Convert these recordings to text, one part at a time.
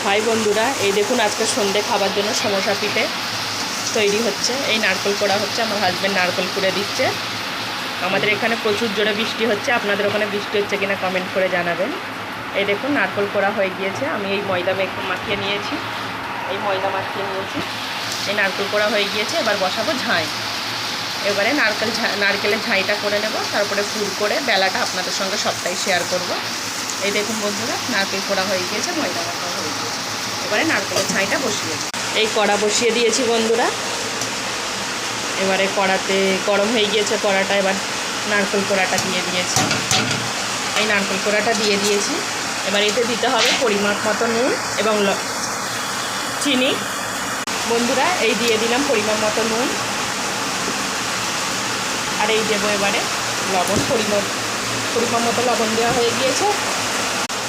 High বন্ধুরা, এই দেখুন আজকে সন্ধে খাবার জন্য সমোসা পিঠে তৈরি হচ্ছে। এই নারকেল কোড়া হচ্ছে, আমার হাজব্যান্ড নারকেল কুড়ে দিচ্ছে। আমাদের এখানে প্রচুর জোরে বৃষ্টি হচ্ছে, আপনাদের ওখানে বৃষ্টি হচ্ছে কিনা কমেন্ট করে জানাবেন। এই দেখুন নারকেল কোড়া হয়ে গিয়েছে, আমি এই ময়দা মাখিয়ে নিয়েছি, এই নারকেল কোড়া হয়ে গিয়েছে। এবার বসাবো ঝাঁই। এবারে নারকেলের ঝাঁইটা করে নেব, তারপরে পুর করে বেলাটা আপনাদের সঙ্গে সবটাই শেয়ার করব। এই দেখুন বন্ধুরা, নারকেল কোড়া হয়ে গিয়েছে, ময়দা মাখা হয়ে গিয়েছে। এবারে নারকেলের ছাইটা বসিয়ে এই কড়া বসিয়ে দিয়েছি বন্ধুরা। এবারে কড়াতে গরম হয়ে গিয়েছে কড়াটা, এবার নারকেল কোড়াটা দিয়ে দিয়েছি। এই নারকেল কোড়াটা দিয়ে দিয়েছি। এবার এতে দিতে হবে পরিমাপ মতো নুন এবং চিনি। বন্ধুরা এই দিয়ে দিলাম পরিমাপ মতো নুন, আর এই দেবো এবারে লবণ। পরিমাপ মতো লবণ দেওয়া হয়ে গিয়েছে।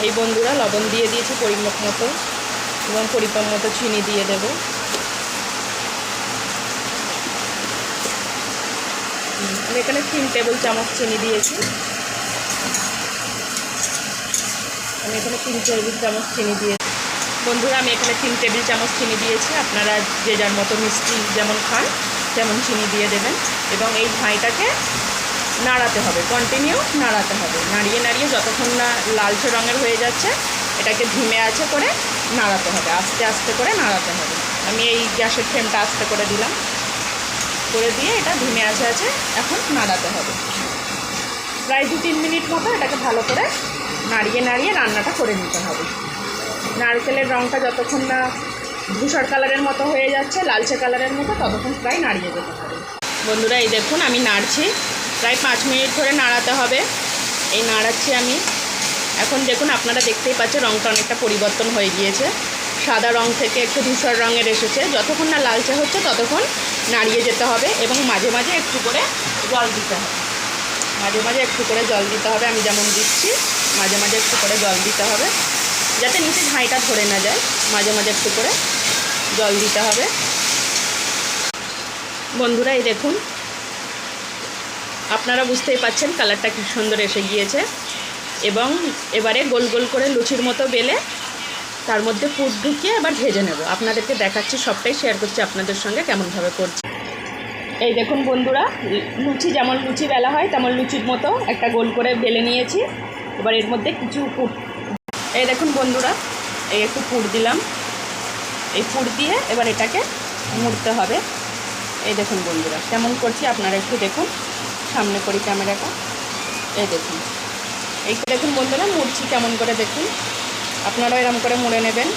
এই বন্ধুরা লবণ দিয়ে দিয়েছি পরিমাপ মতো, এবং পরিমাপ মতো চিনি দিয়ে দেব। আমি এখানে 3 টেবিল চামচ চিনি দিয়েছি। বন্ধুরা আমি এখানে 3 টেবিল চামচ চিনি দিয়েছি। আপনারা যে যার মতো মিষ্টি যেমন খান তেমন চিনি দিয়ে দেবেন। এবং এই ঝাঁইটাকে নাড়াতে হবে, কন্টিনিউ নাড়াতে হবে। নাড়িয়ে যতক্ষণ না লালচে রঙের হয়ে যাচ্ছে, এটাকে ধিমে আঁচে করে নাড়াতে হবে, আস্তে আস্তে করে নাড়াতে হবে। আমি এই গ্যাসের ফ্লেমটা আস্তে করে দিলাম, করে দিয়ে এটা ধিমে আছে এখন নাড়াতে হবে। প্রায় 2-3 মিনিট মতো এটাকে ভালো করে নাড়িয়ে রান্নাটা করে নিতে হবে। নারকেলের রঙটা যতক্ষণ না ধূসর কালারের মতো হয়ে যাচ্ছে, লালচে কালারের মতো, ততক্ষণ প্রায় নাড়িয়ে যেতে হবে। বন্ধুরা এই দেখুন আমি নাড়ছি, প্রায় 5 মিনিট ধরে নাড়াতে হবে। এই নাড়াচ্ছি আমি। এখন দেখুন আপনারা দেখতেই পাচ্ছেন রঙটা অনেকটা পরিবর্তন হয়ে গিয়েছে, সাদা রং থেকে একটু ধূসর রঙের এসেছে। যতক্ষণ না লালচে হচ্ছে ততক্ষণ নাড়িয়ে যেতে হবে, এবং মাঝে মাঝে একটু করে জল দিতে হবে। আমি যেমন দিচ্ছি, মাঝে মাঝে একটু করে জল দিতে হবে, যাতে নিচে ঝাঁইটা ধরে না যায়। মাঝে মাঝে একটু করে জল দিতে হবে। বন্ধুরা এই দেখুন, আপনারা বুঝতেই পাচ্ছেন কালারটা কি সুন্দর এসে গিয়েছে। এবং এবারে গোল গোল করে লুচির মতো বেলে তার মধ্যে পুর ঢুকিয়ে আবার ভেজে নেব। আপনাদেরকে দেখাচ্ছি, সবটাই শেয়ার করছি আপনাদের সঙ্গে কেমনভাবে করছি। এই দেখুন বন্ধুরা, যেমন লুচি বেলা হয় তেমন লুচির মতো একটা গোল করে বেলে নিয়েছি। এবার এর মধ্যে কিছু পুর, এই দেখুন বন্ধুরা, এই একটু পুর দিলাম। এই পুর দিয়ে এবার এটাকে মুড়তে হবে। এই দেখুন বন্ধুরা কেমন করছি, আপনারা একটু দেখুন, সামনে করি ক্যামেরাটা। এই দেখুন বন্ধুরা মুড়ছি কেমন করে, দেখুন আপনারাও এরকম করে মুড়ে নেবেন।